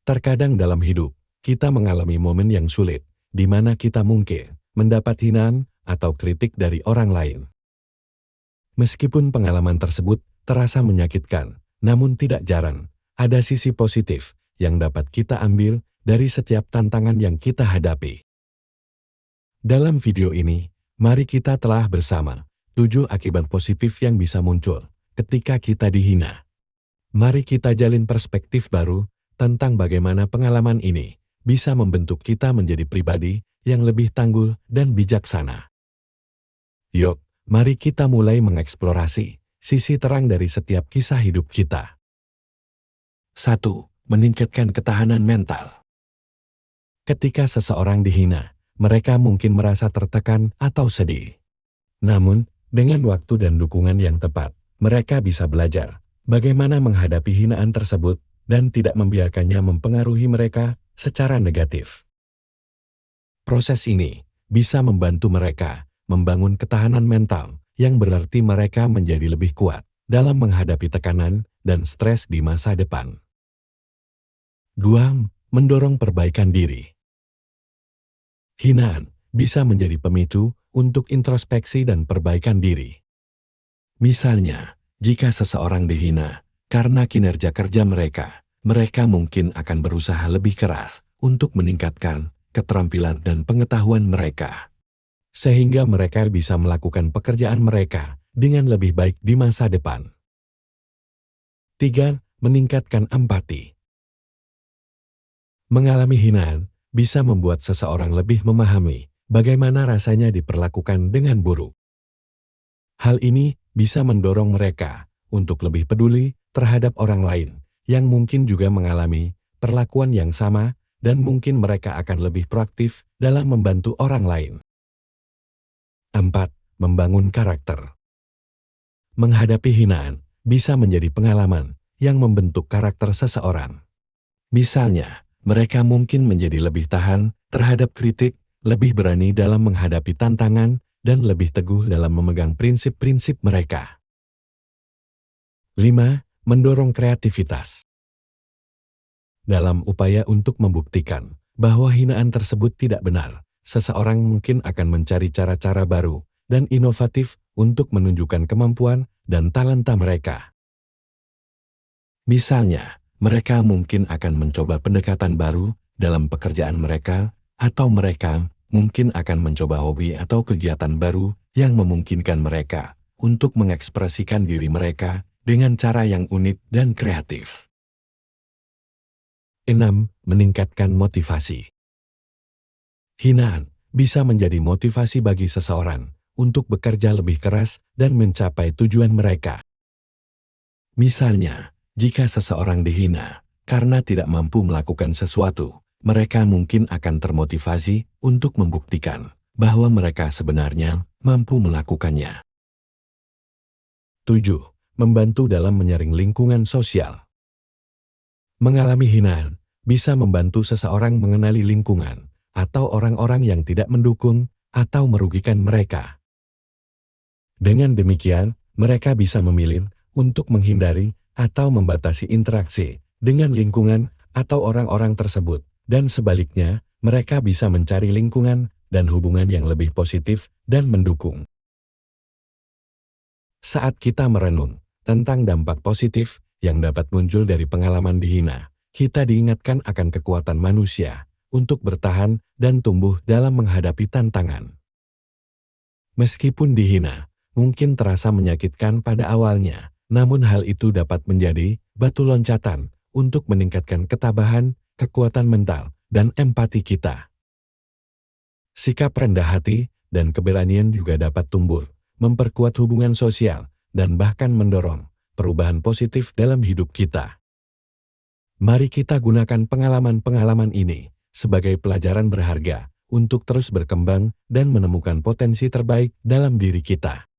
Terkadang dalam hidup, kita mengalami momen yang sulit, di mana kita mungkin mendapat hinaan atau kritik dari orang lain. Meskipun pengalaman tersebut terasa menyakitkan, namun tidak jarang ada sisi positif yang dapat kita ambil dari setiap tantangan yang kita hadapi. Dalam video ini, mari kita telah bersama 7 akibat positif yang bisa muncul ketika kita dihina. Mari kita jalin perspektif baru tentang bagaimana pengalaman ini bisa membentuk kita menjadi pribadi yang lebih tangguh dan bijaksana. Yuk, mari kita mulai mengeksplorasi sisi terang dari setiap kisah hidup kita. 1. Meningkatkan ketahanan mental. Ketika seseorang dihina, mereka mungkin merasa tertekan atau sedih. Namun, dengan waktu dan dukungan yang tepat, mereka bisa belajar bagaimana menghadapi hinaan tersebut dan tidak membiarkannya mempengaruhi mereka secara negatif. Proses ini bisa membantu mereka membangun ketahanan mental yang berarti mereka menjadi lebih kuat dalam menghadapi tekanan dan stres di masa depan. 2. Mendorong perbaikan diri. Hinaan bisa menjadi pemicu untuk introspeksi dan perbaikan diri. Misalnya, jika seseorang dihina karena kinerja kerja mereka mungkin akan berusaha lebih keras untuk meningkatkan keterampilan dan pengetahuan mereka, sehingga mereka bisa melakukan pekerjaan mereka dengan lebih baik di masa depan. 3. Meningkatkan empati. Mengalami hinaan bisa membuat seseorang lebih memahami bagaimana rasanya diperlakukan dengan buruk. Hal ini bisa mendorong mereka untuk lebih peduli terhadap orang lain yang mungkin juga mengalami perlakuan yang sama dan mungkin mereka akan lebih proaktif dalam membantu orang lain. 4. Membangun karakter. Menghadapi hinaan bisa menjadi pengalaman yang membentuk karakter seseorang. Misalnya, mereka mungkin menjadi lebih tahan terhadap kritik, lebih berani dalam menghadapi tantangan, dan lebih teguh dalam memegang prinsip-prinsip mereka. 5. Mendorong kreativitas. Dalam upaya untuk membuktikan bahwa hinaan tersebut tidak benar, seseorang mungkin akan mencari cara-cara baru dan inovatif untuk menunjukkan kemampuan dan talenta mereka. Misalnya, mereka mungkin akan mencoba pendekatan baru dalam pekerjaan mereka, atau mereka mungkin akan mencoba hobi atau kegiatan baru yang memungkinkan mereka untuk mengekspresikan diri mereka dengan cara yang unik dan kreatif. 6. Meningkatkan motivasi. Hinaan bisa menjadi motivasi bagi seseorang untuk bekerja lebih keras dan mencapai tujuan mereka. Misalnya, jika seseorang dihina karena tidak mampu melakukan sesuatu, mereka mungkin akan termotivasi untuk membuktikan bahwa mereka sebenarnya mampu melakukannya. 7. Membantu dalam menyaring lingkungan sosial. Mengalami hinaan bisa membantu seseorang mengenali lingkungan atau orang-orang yang tidak mendukung atau merugikan mereka. Dengan demikian, mereka bisa memilih untuk menghindari atau membatasi interaksi dengan lingkungan atau orang-orang tersebut. Dan sebaliknya, mereka bisa mencari lingkungan dan hubungan yang lebih positif dan mendukung. Saat kita merenung tentang dampak positif yang dapat muncul dari pengalaman dihina, kita diingatkan akan kekuatan manusia untuk bertahan dan tumbuh dalam menghadapi tantangan. Meskipun dihina mungkin terasa menyakitkan pada awalnya, namun hal itu dapat menjadi batu loncatan untuk meningkatkan ketabahan, kekuatan mental, dan empati kita. Sikap rendah hati dan keberanian juga dapat tumbuh, memperkuat hubungan sosial, dan bahkan mendorong perubahan positif dalam hidup kita. Mari kita gunakan pengalaman-pengalaman ini sebagai pelajaran berharga untuk terus berkembang dan menemukan potensi terbaik dalam diri kita.